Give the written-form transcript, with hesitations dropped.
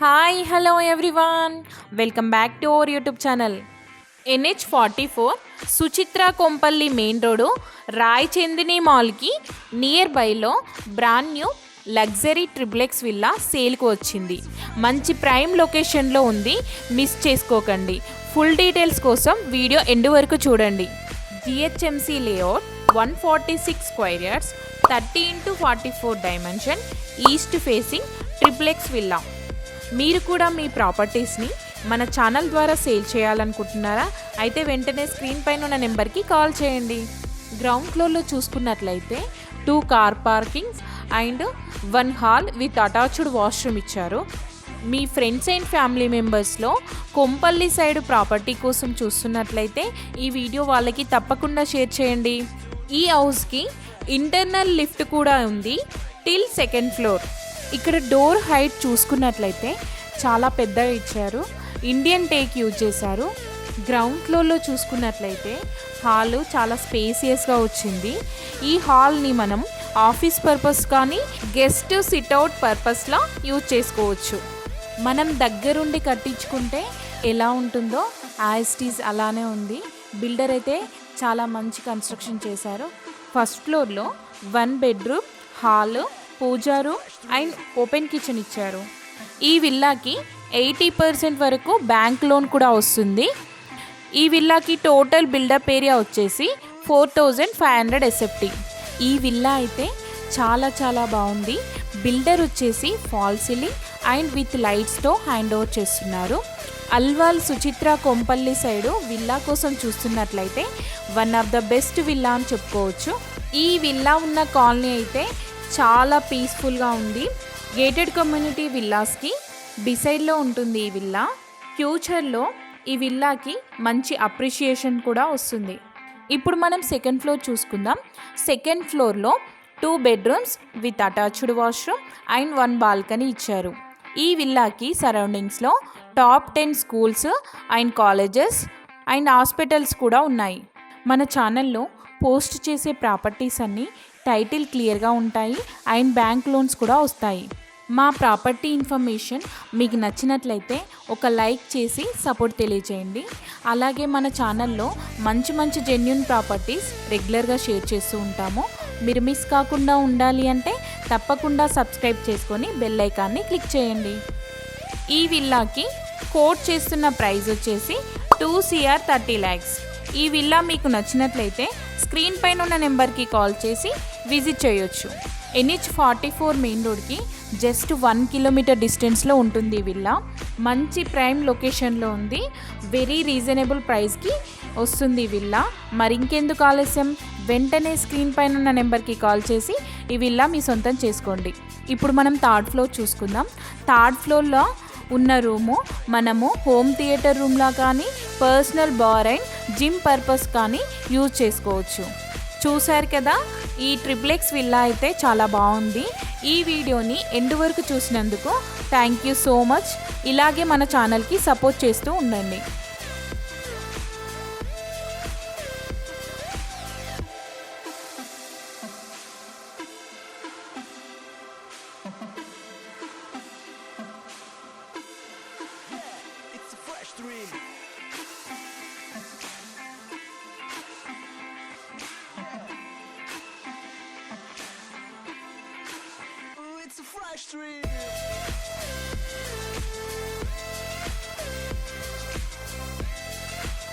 Hi hello everyone, welcome back to our YouTube channel. NH44 Suchitra Kompally main road Rai Chandini మాల్కి near బైలో brand new luxury triplex villa సేల్కి వచ్చింది. మంచి prime లొకేషన్లో ఉంది, మిస్ చేసుకోకండి. ఫుల్ డీటెయిల్స్ కోసం వీడియో ఎండ్ వరకు చూడండి. GHMC layout 146 square yards 30x44 dimension east facing triplex villa. మీరు కూడా మీ ప్రాపర్టీస్ని మన ఛానల్ ద్వారా సేల్ చేయాలనుకుంటున్నారా? అయితే వెంటనే స్క్రీన్ పైన ఉన్న నెంబర్కి కాల్ చేయండి. గ్రౌండ్ ఫ్లోర్లో చూసుకున్నట్లయితే 2 car parkings and 1 hall with attached washroom ఇచ్చారు. మీ ఫ్రెండ్స్ అండ్ ఫ్యామిలీ మెంబర్స్లో కొంపల్లి సైడ్ ప్రాపర్టీ కోసం చూస్తున్నట్లయితే ఈ వీడియో వాళ్ళకి తప్పకుండా షేర్ చేయండి. ఈ హౌస్కి ఇంటర్నల్ లిఫ్ట్ కూడా ఉంది టిల్ 2nd ఫ్లోర్. ఇక్కడ డోర్ హైట్ చూసుకున్నట్లయితే చాలా పెద్దగా ఇచ్చారు, ఇండియన్ టేక్ యూజ్ చేశారు. గ్రౌండ్ ఫ్లోర్లో చూసుకున్నట్లయితే హాలు చాలా స్పేసియస్గా వచ్చింది. ఈ హాల్ని మనం ఆఫీస్ పర్పస్ కానీ గెస్ట్ సిట్అవుట్ పర్పస్లో యూజ్ చేసుకోవచ్చు. మనం దగ్గరుండి కట్టించుకుంటే ఎలా ఉంటుందో యాజ్ అలానే ఉంది. బిల్డర్ అయితే చాలా మంచి కన్స్ట్రక్షన్ చేశారు. ఫస్ట్ ఫ్లోర్లో 1 bedroom, hall, puja room and open kitchen ఇచ్చారు. ఈ విల్లాకి 80% వరకు బ్యాంక్ లోన్ కూడా వస్తుంది. ఈ విల్లాకి టోటల్ బిల్డప్ ఏరియా వచ్చేసి 4500 SFT. ఈ విల్లా అయితే చాలా బాగుంది. బిల్డర్ వచ్చేసి ఫాల్ సీలింగ్ అండ్ విత్ లైట్స్తో హ్యాండ్ ఓవర్ చేస్తున్నారు. అల్వాల్ సుచిత్ర కొంపల్లి సైడు విల్లా కోసం చూస్తున్నట్లయితే one of the best villa అని చెప్పుకోవచ్చు. ఈ విల్లా ఉన్న కాలనీ అయితే చాలా పీస్ఫుల్గా ఉంది. గేటెడ్ కమ్యూనిటీ విల్లాస్కి డిసైడ్లో ఉంటుంది ఈ విల్లా. ఫ్యూచర్లో ఈ విల్లాకి మంచి అప్రిషియేషన్ కూడా వస్తుంది. ఇప్పుడు మనం 2nd ఫ్లోర్ చూసుకుందాం. 2nd ఫ్లోర్లో 2 bedrooms with attached washroom and 1 balcony ఇచ్చారు. ఈ విల్లాకి సరౌండింగ్స్లో top 10 schools and colleges and hospitals కూడా ఉన్నాయి. మన ఛానల్లో పోస్ట్ చేసే ప్రాపర్టీస్ అన్నీ టైటిల్ క్లియర్గా ఉంటాయి అండ్ బ్యాంక్ లోన్స్ కూడా వస్తాయి. మా ప్రాపర్టీ ఇన్ఫర్మేషన్ మీకు నచ్చినట్లయితే ఒక లైక్ చేసి సపోర్ట్ తెలియజేయండి. అలాగే మన ఛానల్లో మంచి జెన్యూన్ ప్రాపర్టీస్ రెగ్యులర్గా షేర్ చేస్తూ ఉంటాము. మీరు మిస్ కాకుండా ఉండాలి అంటే తప్పకుండా సబ్స్క్రైబ్ చేసుకొని బెల్ ఐకాన్ని క్లిక్ చేయండి. ఈ విల్లాకి కోట్ చేస్తున్న ప్రైస్ వచ్చేసి 2 CR 30 lakhs. ఈ విల్లా మీకు నచ్చినట్లయితే స్క్రీన్ పైన ఉన్న నెంబర్కి కాల్ చేసి విజిట్ చేయొచ్చు. NH44 మెయిన్ రోడ్కి జస్ట్ 1 కిలోమీటర్ డిస్టెన్స్లో ఉంటుంది ఈ విల్లా. మంచి ప్రైమ్ లొకేషన్లో ఉంది. వెరీ రీజనబుల్ ప్రైస్కి వస్తుంది ఈ విల్లా. మరి ఇంకెందుకు ఆలస్యం, వెంటనే స్క్రీన్ పైన ఉన్న నెంబర్కి కాల్ చేసి ఈ విల్లా మీ సొంతం చేసుకోండి. ఇప్పుడు మనం 3rd ఫ్లోర్ చూసుకుందాం. 3rd ఫ్లోర్లో ఉన్న రూము మనము హోమ్ థియేటర్ రూమ్లా కానీ personal bar and gym purpose కానీ యూజ్ చేసుకోవచ్చు. చూశారు కదా, ఈ ట్రిప్లెక్స్ విల్లా అయితే చాలా బాగుంది. ఈ వీడియోని ఎండ్ వరకు చూసినందుకు థ్యాంక్ యూ సో మచ్. ఇలాగే మన ఛానల్కి సపోర్ట్ చేస్తూ ఉండండి.